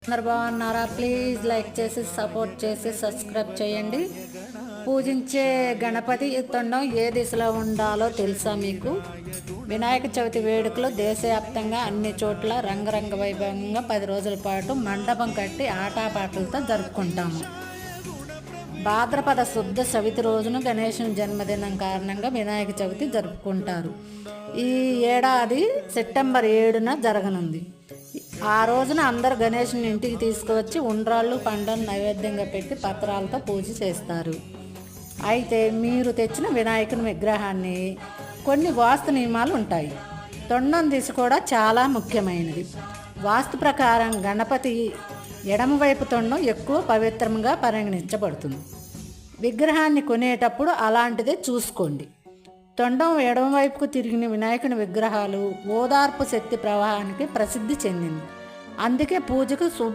అందరు బాగున్నారా? Please like చేసి సపోర్ట్ చేసి సబ్స్క్రైబ్ చేయండి. పూజించే గణపతి తొండం ఏ దిశలో ఉండాలో తెలుసా మీకు? వినాయక చవితి వేడుకలు దేశవ్యాప్తంగా అన్ని చోట్ల రంగరంగ వైభవంగా 10 రోజుల పాటు మండపం కట్టి ఆటపాటలతో జరుపుకుంటాము. భాద్రపద శుద్ధ చవితి రోజున గణేశుని జన్మదినం కారణంగా వినాయక చవితి జరుపుకుంటారు. ఈ ఏడాది సెప్టెంబర్ 7న జరగనుంది. ఆ రోజున అందరు గణేశుని ఇంటికి తీసుకువచ్చి ఉండ్రాళ్ళు పండ్లను నైవేద్యంగా పెట్టి పత్రాలతో పూజ చేస్తారు. అయితే మీరు తెచ్చిన వినాయకుని విగ్రహాన్ని కొన్ని వాస్తు నియమాలు ఉంటాయి. తొండం దిశ కూడా చాలా ముఖ్యమైనది. వాస్తు ప్రకారం గణపతి ఎడమవైపు తొండం ఎక్కువ పవిత్రంగా పరిగణించబడుతుంది. విగ్రహాన్ని కొనేటప్పుడు అలాంటిదే చూసుకోండి. తొండం ఎడమవైపుకు తిరిగిన వినాయకుని విగ్రహాలు ఓదార్పు శక్తి ప్రవాహానికి ప్రసిద్ధి చెందింది. అందుకే పూజకు శుభ